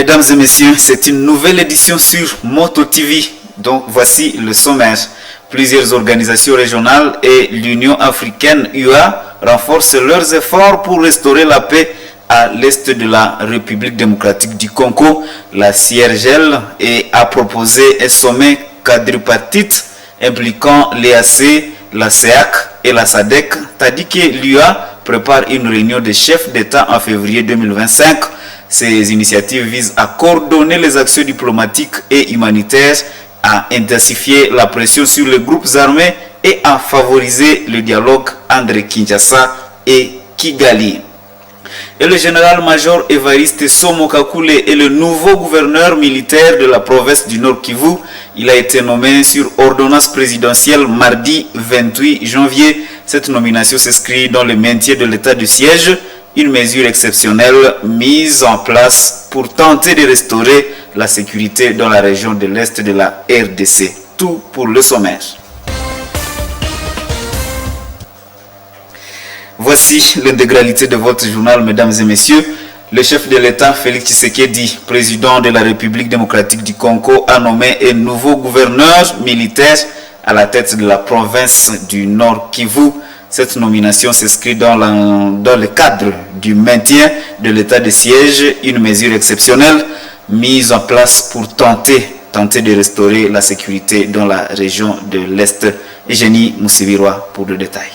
Mesdames et messieurs, c'est une nouvelle édition sur Moto TV. Donc voici le sommaire. Plusieurs organisations régionales et l'Union africaine UA renforcent leurs efforts pour restaurer la paix à l'est de la République démocratique du Congo. La CIRGL a proposé un sommet quadripartite impliquant l'EAC, la CEAC et la SADC, tandis que l'UA prépare une réunion des chefs d'État en février 2025. Ces initiatives visent à coordonner les actions diplomatiques et humanitaires, à intensifier la pression sur les groupes armés et à favoriser le dialogue entre Kinshasa et Kigali. Et le général-major Évariste Somokakule est le nouveau gouverneur militaire de la province du Nord Kivu. Il a été nommé sur ordonnance présidentielle mardi 28 janvier. Cette nomination s'inscrit dans le maintien de l'état de siège, une mesure exceptionnelle mise en place pour tenter de restaurer la sécurité dans la région de l'Est de la RDC. Tout pour le sommaire. Voici l'intégralité de votre journal, mesdames et messieurs. Le chef de l'État, Félix Tshisekedi, président de la République démocratique du Congo, a nommé un nouveau gouverneur militaire à la tête de la province du Nord Kivu. Cette nomination s'inscrit dans le cadre du maintien de l'état de siège, une mesure exceptionnelle mise en place pour tenter de restaurer la sécurité dans la région de l'Est. Eugénie Moussiviroa pour le détail.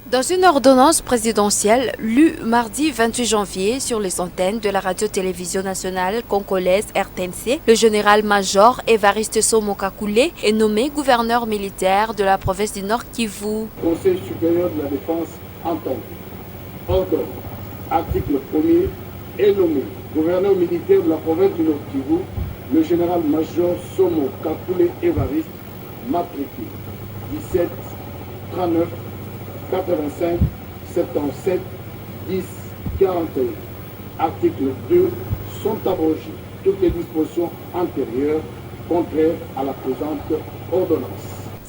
Dans une ordonnance présidentielle lue mardi 28 janvier sur les antennes de la radio-télévision nationale congolaise RTNC, le général-major Évariste Somokakule est nommé gouverneur militaire de la province du Nord Kivu. Conseil supérieur de la défense entend. Ordre. Article 1er est nommé gouverneur militaire de la province du Nord Kivu, le général-major Somokakule Évariste, matricule 17 39 85 77 10 41. Article 2 sont abrogées toutes les dispositions antérieures contraires à la présente ordonnance.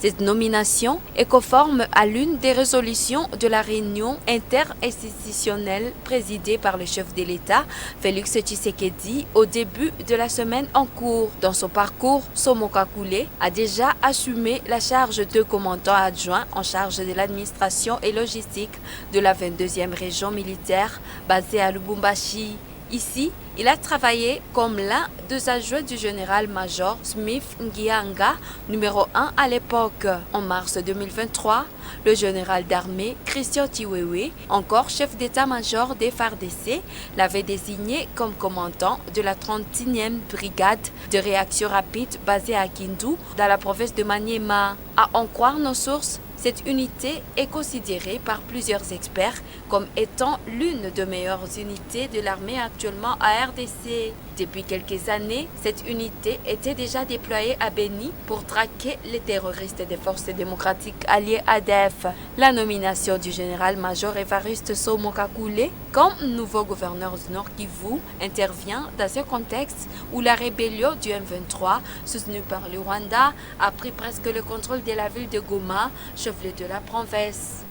Cette nomination est conforme à l'une des résolutions de la réunion interinstitutionnelle présidée par le chef de l'État, Félix Tshisekedi, au début de la semaine en cours. Dans son parcours, Somokakule a déjà assumé la charge de commandant adjoint en charge de l'administration et logistique de la 22e région militaire basée à Lubumbashi. Ici, il a travaillé comme l'un des adjoints du général-major Smith Ngianga, numéro 1 à l'époque. En mars 2023, le général d'armée Christian Tiwewe, encore chef d'état-major des FARDC, l'avait désigné comme commandant de la 31e brigade de réaction rapide basée à Kindu, dans la province de Maniema. À en croire nos sources, cette unité est considérée par plusieurs experts comme étant l'une des meilleures unités de l'armée actuellement à RDC. Depuis quelques années, cette unité était déjà déployée à Beni pour traquer les terroristes des forces démocratiques alliées ADF. La nomination du général-major Évariste Somokakule comme nouveau gouverneur du Nord Kivu intervient dans un contexte où la rébellion du M23, soutenue par le Rwanda, a pris presque le contrôle de la ville de Goma, chef-lieu de la province.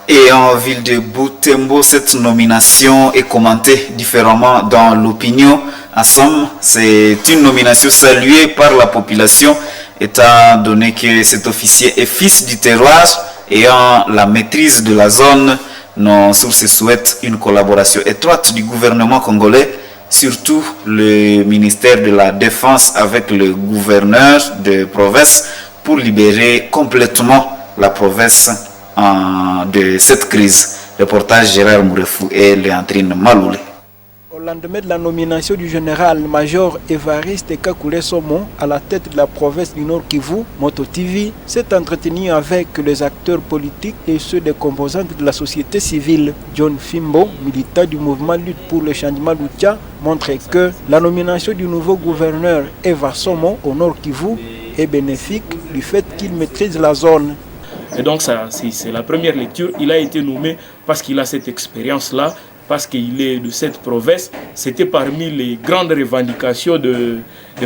Et en ville de Butembo, cette nomination est commentée différemment dans l'opinion. En somme, c'est une nomination saluée par la population, étant donné que cet officier est fils du terroir, ayant la maîtrise de la zone. Nos sources souhaitent une collaboration étroite du gouvernement congolais, surtout le ministère de la Défense avec le gouverneur de province, pour libérer complètement la province de cette crise. Reportage Gérard Mourefou et Léandrine Maloulé. Au lendemain de la nomination du général-major Évariste Kakule Somo à la tête de la province du Nord Kivu, Moto TV s'est entretenu avec les acteurs politiques et ceux des composantes de la société civile. John Fimbo, militant du mouvement Lutte pour le changement Lucha, montre que la nomination du nouveau gouverneur Eva Somo au Nord Kivu est bénéfique du fait qu'il maîtrise la zone. Et donc ça, c'est la première lecture. Il a été nommé parce qu'il a cette expérience-là, parce qu'il est de cette province. C'était parmi les grandes revendications de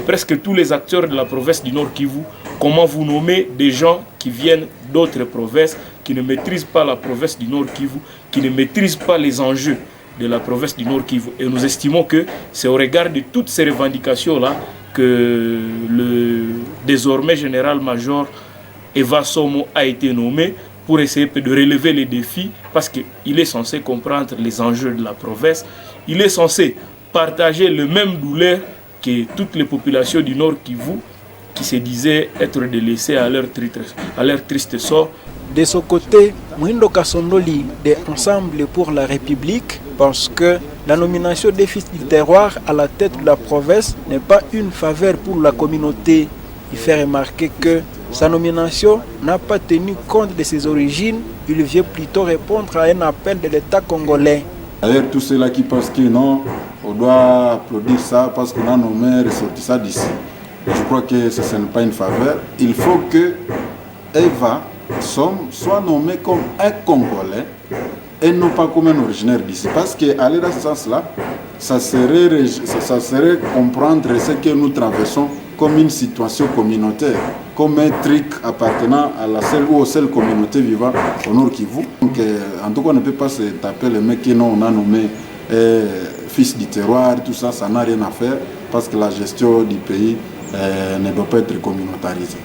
presque tous les acteurs de la province du Nord Kivu. Comment vous nommez des gens qui viennent d'autres provinces, qui ne maîtrisent pas la province du Nord Kivu, qui ne maîtrisent pas les enjeux de la province du Nord Kivu. Et nous estimons que c'est au regard de toutes ces revendications-là que le désormais général-major Eva Somo a été nommé pour essayer de relever les défis, parce qu'il est censé comprendre les enjeux de la province, il est censé partager le même douleur que toutes les populations du Nord Kivu qui se disaient être délaissées à leur triste sort. De son côté, Mwindo Kasondoli de Ensemble pour la République pense que la nomination des fils du terroir à la tête de la province n'est pas une faveur pour la communauté. Il fait remarquer que sa nomination n'a pas tenu compte de ses origines, il vient plutôt répondre à un appel de l'État congolais. D'ailleurs, tous ceux-là qui pensent que non, on doit applaudir ça parce qu'on a nommé ressortissant d'ici. Je crois que ce n'est pas une faveur. Il faut que Eva soit nommé comme un Congolais et non pas comme un originaire d'ici. Parce qu'aller dans ce sens-là, ça serait comprendre ce que nous traversons comme une situation communautaire, comme un truc appartenant à la seule ou aux seules communautés vivant au Nord Kivu. Donc, en tout cas, on ne peut pas se taper le mec que non, on a nommé fils du terroir, tout ça, ça n'a rien à faire parce que la gestion du pays ne doit pas être communautarisée.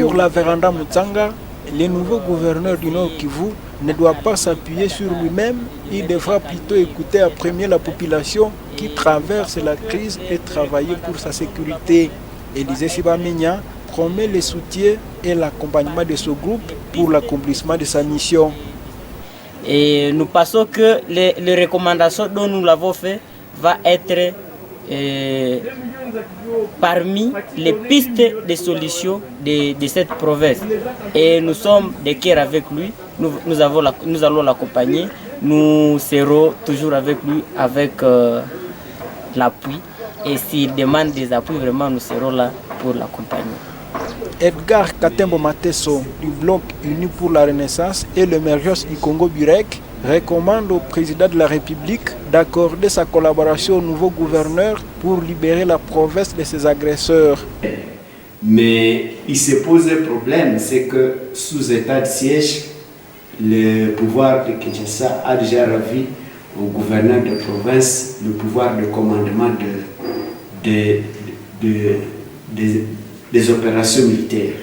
Pour la Véranda Mutsanga, le nouveau gouverneur du Nord Kivu ne doit pas s'appuyer sur lui-même, il devra plutôt écouter à premier la population qui traverse la crise et travailler pour sa sécurité. Élisée Sibamenya promet le soutien et l'accompagnement de ce groupe pour l'accomplissement de sa mission. Et nous pensons que les recommandations dont nous l'avons fait vont être parmi les pistes de solutions de cette province. Et nous sommes de cœur avec lui, nous allons l'accompagner, nous serons toujours avec lui avec l'appui. Et s'il demande des appuis, vraiment nous serons là pour l'accompagner. Edgar Katembo Mateso du Bloc Uni pour la Renaissance et l'émergence du Congo Burek recommande au président de la République d'accorder sa collaboration au nouveau gouverneur pour libérer la province de ses agresseurs. Mais il se pose un problème, c'est que sous état de siège, le pouvoir de Kinshasa a déjà ravi au gouverneur de province le pouvoir de commandement des opérations militaires.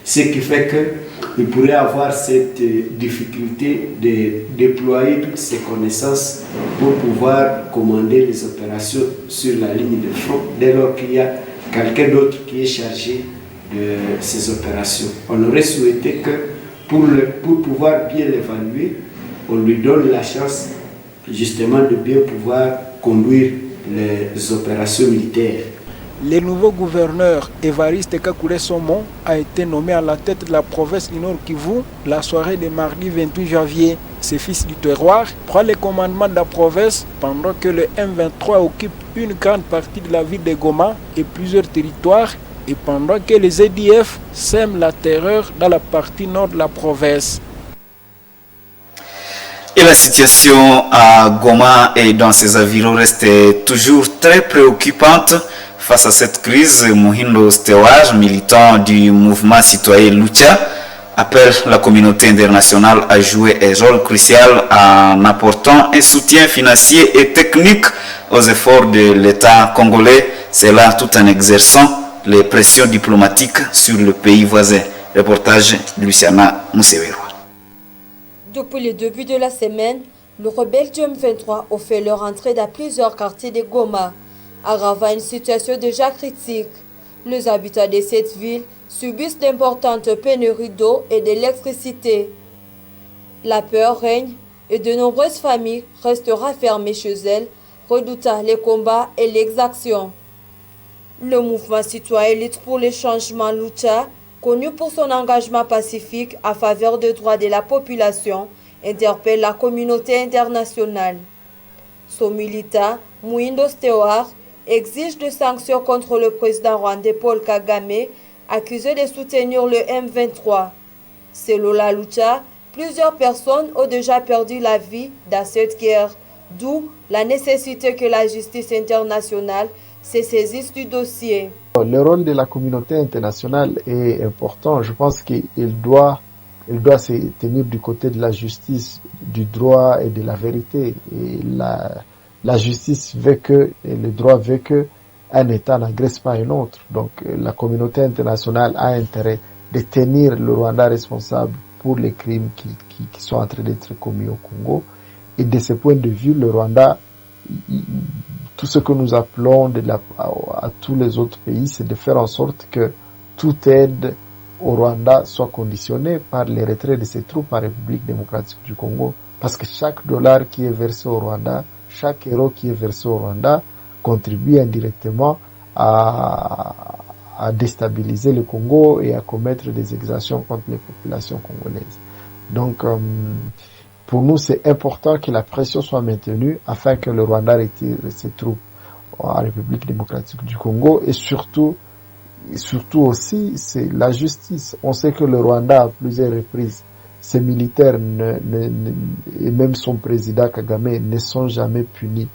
Ce qui fait qu'il pourrait avoir cette difficulté de déployer toutes ses connaissances pour pouvoir commander les opérations sur la ligne de front dès lors qu'il y a quelqu'un d'autre qui est chargé de ces opérations. On aurait souhaité que pour pouvoir bien l'évaluer, on lui donne la chance justement de bien pouvoir conduire les opérations militaires. Le nouveau gouverneur Évariste Kakule Somo a été nommé à la tête de la province du Nord Kivu la soirée de mardi 28 janvier. Ce fils du terroir prend le commandement de la province pendant que le M23 occupe une grande partie de la ville de Goma et plusieurs territoires et pendant que les EDF sèment la terreur dans la partie nord de la province. Et la situation à Goma et dans ses environs reste toujours très préoccupante. Face à cette crise, Muhindo Stewaj, militant du mouvement citoyen Lucha, appelle la communauté internationale à jouer un rôle crucial en apportant un soutien financier et technique aux efforts de l'État congolais, cela tout en exerçant les pressions diplomatiques sur le pays voisin. Reportage Luciana Moussevero. Depuis le début de la semaine, les rebelles du M23 ont fait leur entrée dans plusieurs quartiers de Goma, aggravant une situation déjà critique. Les habitants de cette ville subissent d'importantes pénuries d'eau et d'électricité. La peur règne et de nombreuses familles restent renfermées chez elles, redoutant les combats et l'exaction. Le mouvement citoyen Lutte pour les changements Lucha, connu pour son engagement pacifique en faveur des droits de la population, interpelle la communauté internationale. Son militant, Muhindo Stewaj, exige des sanctions contre le président rwandais Paul Kagame, accusé de soutenir le M23. Selon la Lucha, plusieurs personnes ont déjà perdu la vie dans cette guerre, d'où la nécessité que la justice internationale se saisisse du dossier. Le rôle de la communauté internationale est important. Je pense qu'il doit elle doit se tenir du côté de la justice, du droit et de la vérité. Et la justice veut que, et le droit veut que un État n'agresse pas un autre. Donc la communauté internationale a intérêt de tenir le Rwanda responsable pour les crimes qui sont en train d'être commis au Congo. Et de ce point de vue, le Rwanda, tout ce que nous appelons à tous les autres pays, c'est de faire en sorte que toute aide au Rwanda soit conditionnée par le retrait de ses troupes en République démocratique du Congo. Parce que chaque dollar qui est versé au Rwanda, chaque euro qui est versé au Rwanda, contribue indirectement à déstabiliser le Congo et à commettre des exactions contre les populations congolaises. Donc, pour nous, c'est important que la pression soit maintenue afin que le Rwanda retire ses troupes en République démocratique du Congo et surtout aussi, c'est la justice. On sait que le Rwanda, à plusieurs reprises, ses militaires et même son président Kagame ne sont jamais punis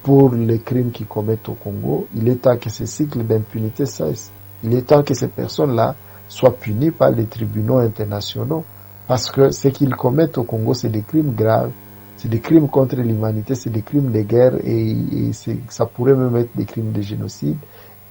pour les crimes qu'ils commettent au Congo. Il est temps que ce cycle d'impunité cesse. Il est temps que ces personnes-là soient punies par les tribunaux internationaux. Parce que ce qu'ils commettent au Congo, c'est des crimes graves, c'est des crimes contre l'humanité, c'est des crimes de guerre et ça pourrait même être des crimes de génocide.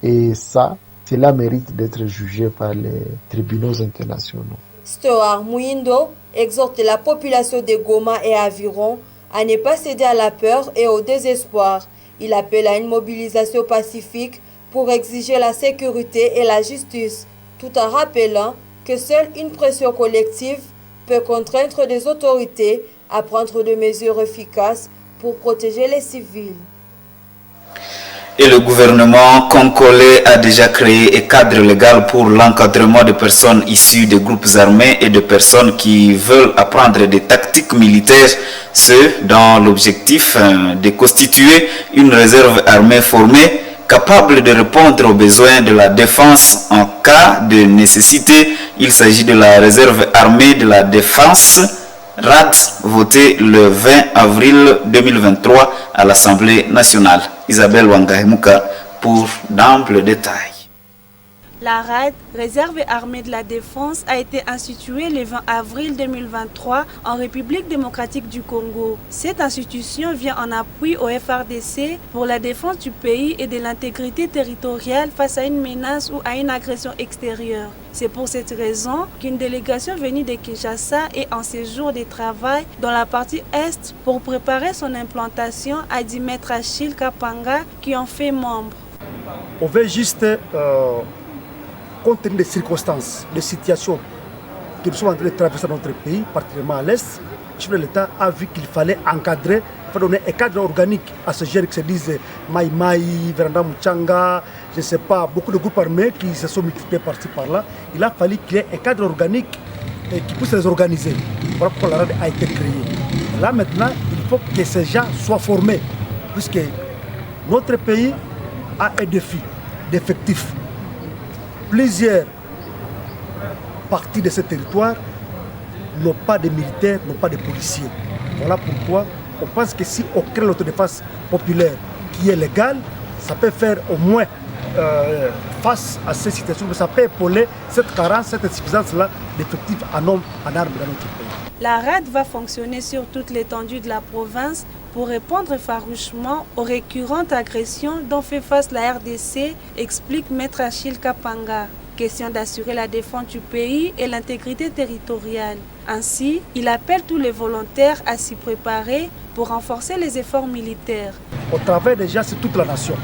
Et ça, cela mérite d'être jugé par les tribunaux internationaux. Stoar Mouindo exhorte la population de Goma et environ à ne pas céder à la peur et au désespoir. Il appelle à une mobilisation pacifique pour exiger la sécurité et la justice, tout en rappelant que seule une pression collective peut contraindre les autorités à prendre des mesures efficaces pour protéger les civils. Et le gouvernement congolais a déjà créé un cadre légal pour l'encadrement de personnes issues des groupes armés et de personnes qui veulent apprendre des tactiques militaires, ce dans l'objectif de constituer une réserve armée formée capable de répondre aux besoins de la défense en cas de nécessité. Il s'agit de la réserve armée de la défense RAD, votée le 20 avril 2023 à l'Assemblée nationale. Isabelle Wangahemuka pour d'amples détails. La RAD, Réserve armée de la défense, a été instituée le 20 avril 2023 en République démocratique du Congo. Cette institution vient en appui au FARDC pour la défense du pays et de l'intégrité territoriale face à une menace ou à une agression extérieure. C'est pour cette raison qu'une délégation venue de Kinshasa est en séjour de travail dans la partie Est pour préparer son implantation, a dit Maître Achille Kapanga, qui en fait membre. On veut juste compte tenu des circonstances, des situations que nous sommes en train de traverser dans notre pays, particulièrement à l'Est, le chef de l'État a vu qu'il fallait encadrer, il fallait donner un cadre organique à ce genre qui se disent Maï Maï, Véranda Mouchanga, je ne sais pas, beaucoup de groupes armés qui se sont multipliés par-ci par-là. Il a fallu qu'il y ait un cadre organique qui puisse les organiser. Voilà pourquoi la RAD a été créée. Là maintenant, il faut que ces gens soient formés, puisque notre pays a un défi d'effectifs. Plusieurs parties de ce territoire n'ont pas de militaires, n'ont pas de policiers. Voilà pourquoi on pense que si on crée l'autodéfense populaire qui est légale, ça peut faire au moins face à ces situations, ça peut épauler cette carence, cette insuffisance-là d'effectifs en nombre, en armes dans notre pays. La RAD va fonctionner sur toute l'étendue de la province pour répondre farouchement aux récurrentes agressions dont fait face la RDC, explique Maître Achille Kapanga. Question d'assurer la défense du pays et l'intégrité territoriale. Ainsi, il appelle tous les volontaires à s'y préparer pour renforcer les efforts militaires. On travaille déjà sur toute la nation.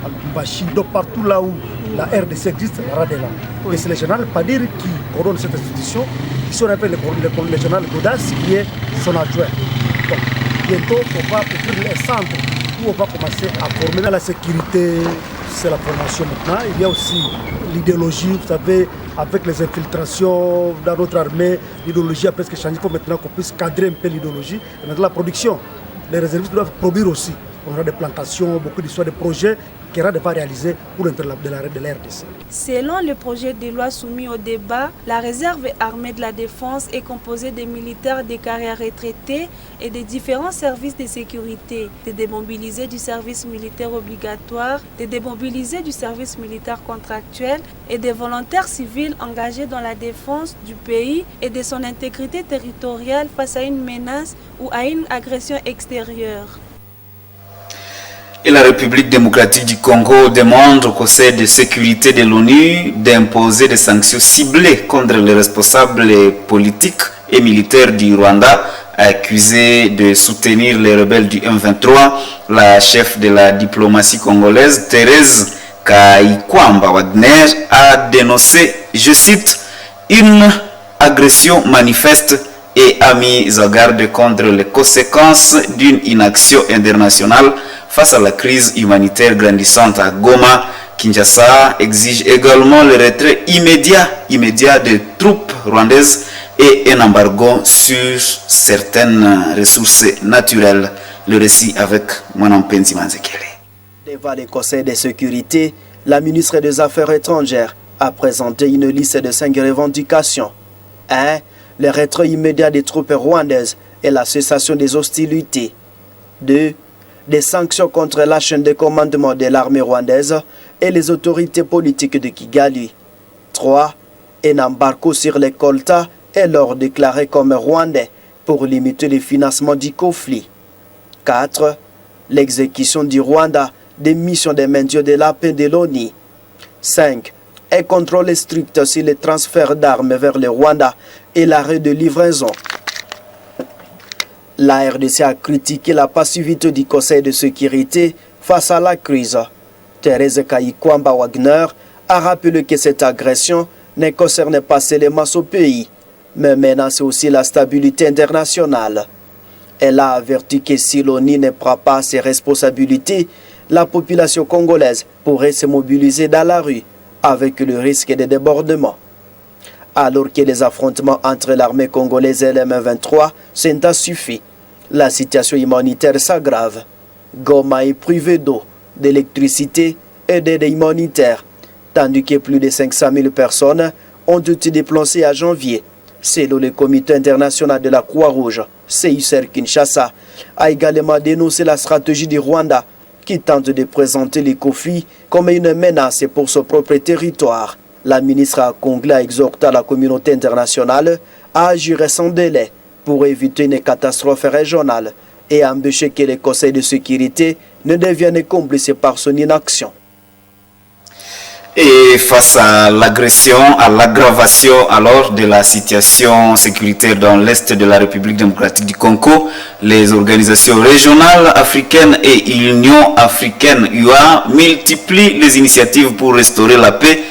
À Lubumbashi, donc partout là où la RDC existe, la RAD est là. Et c'est le général Padir qui coordonne cette institution, qui sont appelés le général Godas, qui est son adjoint. Donc, bientôt, on va ouvrir un centre où on va commencer à former dans la sécurité. C'est la formation maintenant. Il y a aussi l'idéologie, vous savez, avec les infiltrations dans notre armée, l'idéologie a presque changé. Il faut maintenant qu'on puisse cadrer un peu l'idéologie. Et maintenant, la production, les réservistes doivent produire aussi. On a des plantations, beaucoup d'histoires de projets qu'Erad va réaliser pour l'intérêt de la RDC. Selon le projet de loi soumis au débat, la réserve armée de la défense est composée des militaires des carrières retraités et des différents services de sécurité, des démobilisés du service militaire obligatoire, des démobilisés du service militaire contractuel et des volontaires civils engagés dans la défense du pays et de son intégrité territoriale face à une menace ou à une agression extérieure. Et la République démocratique du Congo demande au Conseil de sécurité de l'ONU d'imposer des sanctions ciblées contre les responsables politiques et militaires du Rwanda accusés de soutenir les rebelles du M23. La chef de la diplomatie congolaise, Thérèse Kayikwamba Wagner, a dénoncé, je cite, une agression manifeste et a mis en garde contre les conséquences d'une inaction internationale face à la crise humanitaire grandissante à Goma. Kinshasa exige également le retrait immédiat des troupes rwandaises et un embargo sur certaines ressources naturelles. Le récit avec Mwanan Penzi Manzekele. Devant le Conseil de sécurité, la ministre des Affaires étrangères a présenté une liste de 5 revendications. 1. Le retrait immédiat des troupes rwandaises et la cessation des hostilités. 2. Des sanctions contre la chaîne de commandement de l'armée rwandaise et les autorités politiques de Kigali. 3. Un embargo sur les coltas et l'or déclaré comme rwandais pour limiter le financement du conflit. 4. L'exécution du Rwanda des missions de maintien de la paix de l'ONU. 5. Un contrôle strict sur les transferts d'armes vers le Rwanda et l'arrêt de livraison. La RDC a critiqué la passivité du Conseil de sécurité face à la crise. Thérèse Kayikwamba Wagner a rappelé que cette agression ne concerne pas seulement ce pays, mais menace aussi la stabilité internationale. Elle a averti que si l'ONU ne prend pas ses responsabilités, la population congolaise pourrait se mobiliser dans la rue avec le risque de débordement. Alors que les affrontements entre l'armée congolaise et le M23 s'intensifient, la situation humanitaire s'aggrave. Goma est privé d'eau, d'électricité et d'aide humanitaire, tandis que plus de 500 000 personnes ont été déplacées à janvier. Selon le Comité international de la Croix-Rouge, CICR Kinshasa a également dénoncé la stratégie du Rwanda qui tente de présenter les conflits comme une menace pour son propre territoire. La ministre congolaise a exhorté la communauté internationale à agir sans délai pour éviter une catastrophe régionale et empêcher que le Conseil de sécurité ne devienne complice par son inaction. Et face à l'agression, à l'aggravation alors de la situation sécuritaire dans l'Est de la République démocratique du Congo, les organisations régionales africaines et l'Union africaine UA multiplient les initiatives pour restaurer la paix.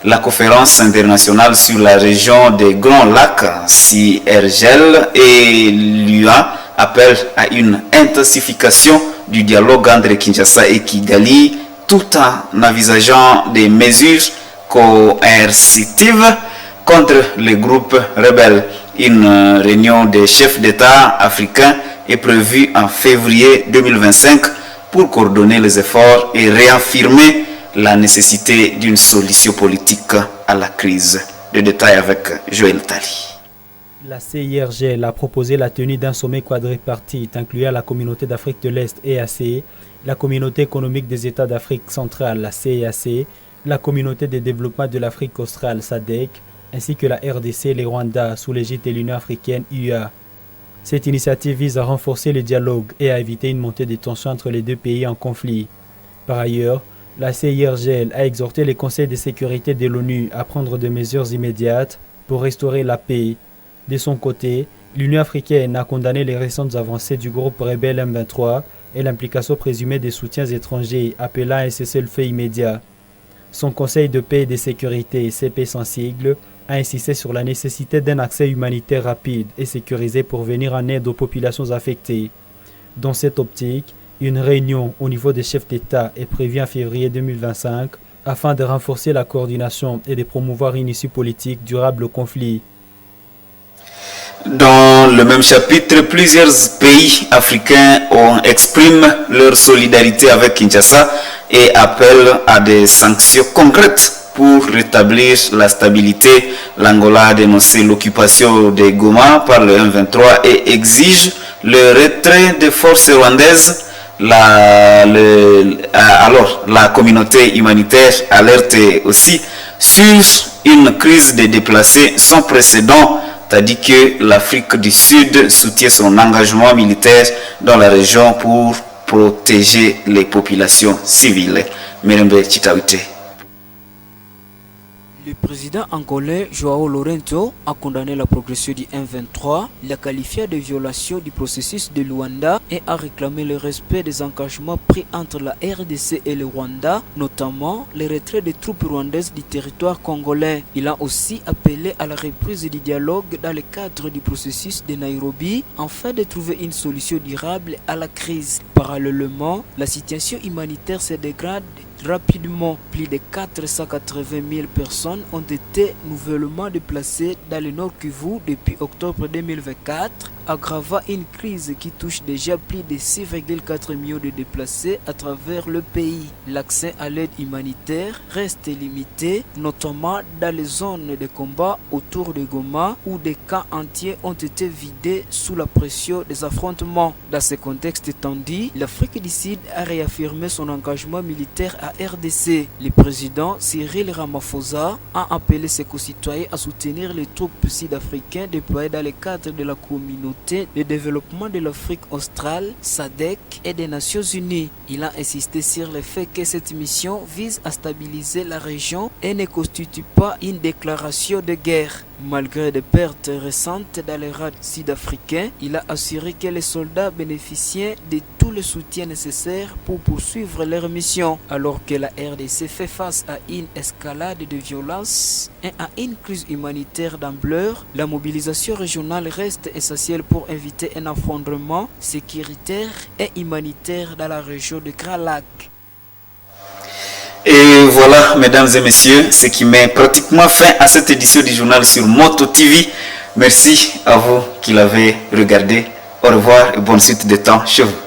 La conférence internationale sur la région des Grands Lacs, CIRGL, et l'UA appellent à une intensification du dialogue entre Kinshasa et Kigali, tout en envisageant des mesures coercitives contre les groupes rebelles. Une réunion des chefs d'État africains est prévue en février 2025 pour coordonner les efforts et réaffirmer la nécessité d'une solution politique à la crise. De détails avec Joël Tali. La CIRGL a proposé la tenue d'un sommet quadripartite incluant la communauté d'Afrique de l'Est EAC, la communauté économique des États d'Afrique centrale, la CEAC, la communauté de développement de l'Afrique australe, SADC, ainsi que la RDC et les Rwanda sous l'égide de l'Union africaine UA. Cette initiative vise à renforcer le dialogue et à éviter une montée des tensions entre les deux pays en conflit. Par ailleurs, la CIRGL a exhorté les conseils de sécurité de l'ONU à prendre des mesures immédiates pour restaurer la paix. De son côté, l'Union africaine a condamné les récentes avancées du groupe rebelle M23 et l'implication présumée des soutiens étrangers appelant à un cessez-le-feu immédiat. Son conseil de paix et de sécurité, CP sans sigle, a insisté sur la nécessité d'un accès humanitaire rapide et sécurisé pour venir en aide aux populations affectées. Dans cette optique, une réunion au niveau des chefs d'État est prévue en février 2025 afin de renforcer la coordination et de promouvoir une issue politique durable au conflit. Dans le même chapitre, plusieurs pays africains expriment leur solidarité avec Kinshasa et appellent à des sanctions concrètes pour rétablir la stabilité. L'Angola a dénoncé l'occupation de Goma par le M23 et exige le retrait des forces rwandaises. Alors, la communauté humanitaire alerte aussi sur une crise des déplacés sans précédent, tandis que l'Afrique du Sud soutient son engagement militaire dans la région pour protéger les populations civiles. Mirembe Chitawite. Le président angolais Joao Lourenço a condamné la progression du M23, l'a qualifié de violation du processus de Luanda et a réclamé le respect des engagements pris entre la RDC et le Rwanda, notamment le retrait des troupes rwandaises du territoire congolais. Il a aussi appelé à la reprise du dialogue dans le cadre du processus de Nairobi afin de trouver une solution durable à la crise. Parallèlement, la situation humanitaire se dégrade rapidement. Plus de 480 000 personnes ont été nouvellement déplacées dans le Nord Kivu depuis octobre 2024, aggravant une crise qui touche déjà plus de 6,4 millions de déplacés à travers le pays. L'accès à l'aide humanitaire reste limité, notamment dans les zones de combat autour de Goma où des camps entiers ont été vidés sous la pression des affrontements. Dans ce contexte tendu, l'Afrique du Sud a réaffirmé son engagement militaire à RDC. Le président Cyril Ramaphosa a appelé ses concitoyens à soutenir les troupes sud-africaines déployées dans le cadre de la communauté de développement de l'Afrique australe, SADC et des Nations Unies. Il a insisté sur le fait que cette mission vise à stabiliser la région et ne constitue pas une déclaration de guerre. Malgré des pertes récentes dans les rangs sud-africains, il a assuré que les soldats bénéficiaient de tout le soutien nécessaire pour poursuivre leur mission. Alors que la RDC fait face à une escalade de violence et à une crise humanitaire d'ampleur, la mobilisation régionale reste essentielle pour éviter un effondrement sécuritaire et humanitaire dans la région de Grand Lac. Et voilà, mesdames et messieurs, ce qui met pratiquement fin à cette édition du journal sur Moto TV. Merci à vous qui l'avez regardé. Au revoir et bonne suite de temps chez vous.